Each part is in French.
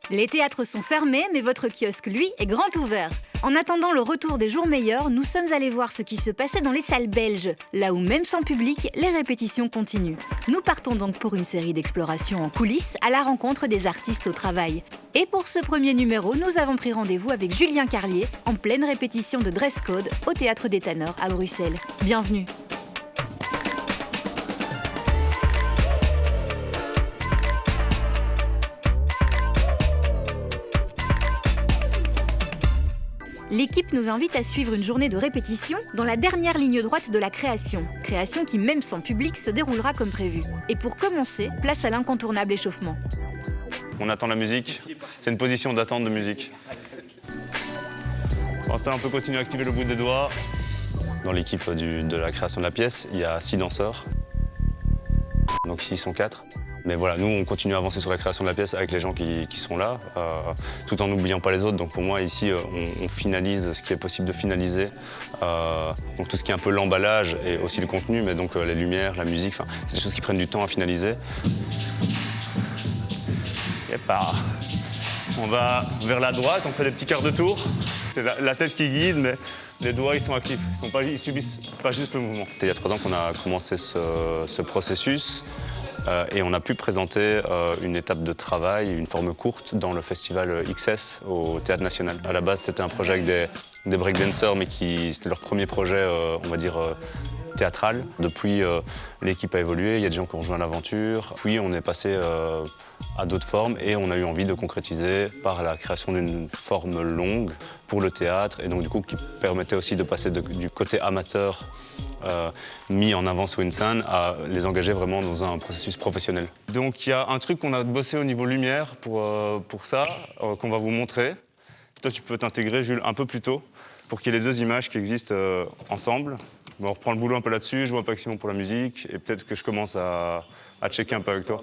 Les théâtres sont fermés, mais votre kiosque, lui, est grand ouvert. En attendant le retour des jours meilleurs, nous sommes allés voir ce qui se passait dans les salles belges, là où même sans public, les répétitions continuent. Nous partons donc pour une série d'explorations en coulisses à la rencontre des artistes au travail. Et pour ce premier numéro, nous avons pris rendez-vous avec Julien Carlier, en pleine répétition de Dress Code au Théâtre des Tanneurs à Bruxelles. Bienvenue. L'équipe nous invite à suivre une journée de répétition dans la dernière ligne droite de la création. Création qui, même sans public, se déroulera comme prévu. Et pour commencer, place à l'incontournable échauffement. On attend la musique. C'est une position d'attente de musique. Pour ça, on peut continuer à activer le bout des doigts. Dans l'équipe de la création de la pièce, il y a 6 danseurs. Donc ici, ils sont 4. Mais voilà, nous, on continue à avancer sur la création de la pièce avec les gens qui sont là, tout en n'oubliant pas les autres. Donc pour moi, ici, on finalise ce qui est possible de finaliser. Donc tout ce qui est un peu l'emballage et aussi le contenu, mais donc les lumières, la musique, c'est des choses qui prennent du temps à finaliser. Et on va vers la droite, on fait des petits quarts de tour. C'est la tête qui guide, mais les doigts, ils sont actifs. Ils subissent pas juste le mouvement. C'était il y a 3 ans qu'on a commencé ce processus. Et on a pu présenter une étape de travail, une forme courte dans le festival XS au Théâtre National. À la base, c'était un projet avec des breakdancers, mais c'était leur premier projet, on va dire, théâtral. Depuis, l'équipe a évolué, il y a des gens qui ont rejoint l'aventure. Puis on est passé à d'autres formes et on a eu envie de concrétiser par la création d'une forme longue pour le théâtre et donc du coup qui permettait aussi de passer du côté amateur mis en avant sur une scène à les engager vraiment dans un processus professionnel. Donc il y a un truc qu'on a bossé au niveau lumière pour ça, qu'on va vous montrer. Toi tu peux t'intégrer Jules un peu plus tôt pour qu'il y ait les 2 images qui existent ensemble. Bon, on reprend le boulot un peu là-dessus, je joue un peu avec Simon pour la musique et peut-être que je commence à checker un peu avec toi.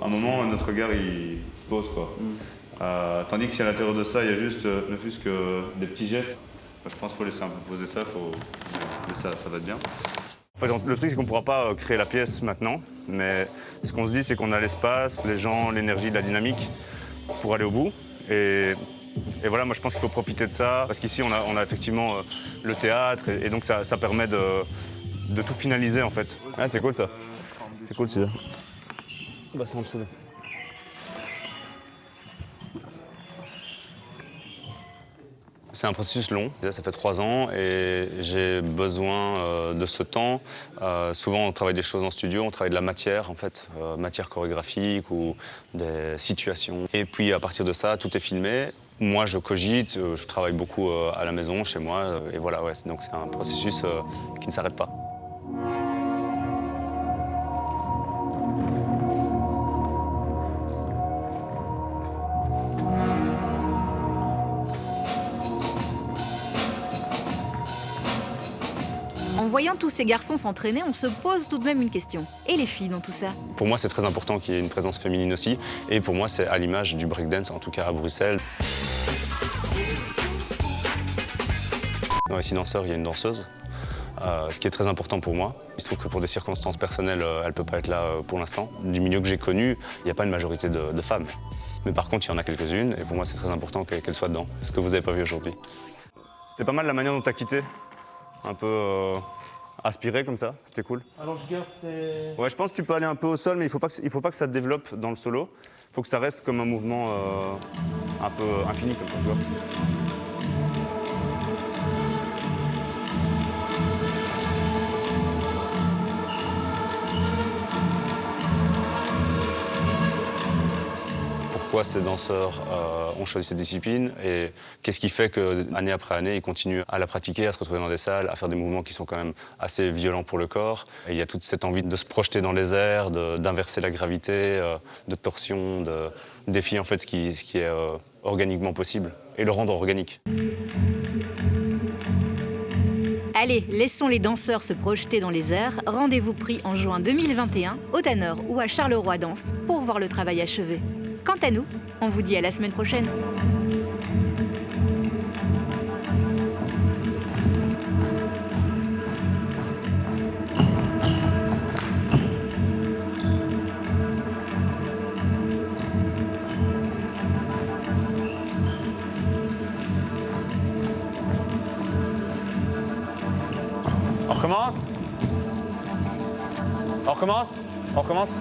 À un moment, notre regard il se pose, quoi. Tandis que si à l'intérieur de ça, il y a juste, ne fût-ce que des petits gestes, je pense qu'il faut laisser un peu poser ça, ça va être bien. En fait, le truc, c'est qu'on ne pourra pas créer la pièce maintenant, mais ce qu'on se dit, c'est qu'on a l'espace, les gens, l'énergie, la dynamique pour aller au bout. Et voilà, moi je pense qu'il faut profiter de ça, parce qu'ici, on a effectivement le théâtre, et donc ça permet de tout finaliser, en fait. Ah, c'est cool, ça. C'est cool, c'est ça. Bah, c'est en dessous, là. C'est un processus long, ça fait 3 ans et j'ai besoin de ce temps. Souvent on travaille des choses en studio, on travaille de la matière en fait, matière chorégraphique ou des situations. Et puis à partir de ça, tout est filmé. Moi je cogite, je travaille beaucoup à la maison, chez moi, et voilà, ouais, donc c'est un processus qui ne s'arrête pas. En voyant tous ces garçons s'entraîner, on se pose tout de même une question. Et les filles dans tout ça? Pour moi, c'est très important qu'il y ait une présence féminine aussi. Et pour moi, c'est à l'image du breakdance, en tout cas à Bruxelles. Dans les 6 danseurs, il y a une danseuse, ce qui est très important pour moi. Il se trouve que pour des circonstances personnelles, elle ne peut pas être là pour l'instant. Du milieu que j'ai connu, il n'y a pas une majorité de femmes. Mais par contre, il y en a quelques-unes, et pour moi, c'est très important qu'elles soient dedans. Ce que vous n'avez pas vu aujourd'hui. C'était pas mal la manière dont tu as quitté. Un peu aspiré comme ça, c'était cool. Alors je garde ces... Ouais, je pense que tu peux aller un peu au sol, mais il faut pas que ça te développe dans le solo. Il faut que ça reste comme un mouvement un peu infini comme ça, tu vois. Pourquoi ces danseurs ont choisi cette discipline et qu'est-ce qui fait qu'année après année, ils continuent à la pratiquer, à se retrouver dans des salles, à faire des mouvements qui sont quand même assez violents pour le corps. Et il y a toute cette envie de se projeter dans les airs, d'inverser la gravité, de torsion, de défier en fait ce qui est organiquement possible et le rendre organique. Allez, laissons les danseurs se projeter dans les airs. Rendez-vous pris en juin 2021 au Tanneurs ou à Charleroi Danse pour voir le travail achevé. Quant à nous, on vous dit à la semaine prochaine. recommence. On recommence. On recommence.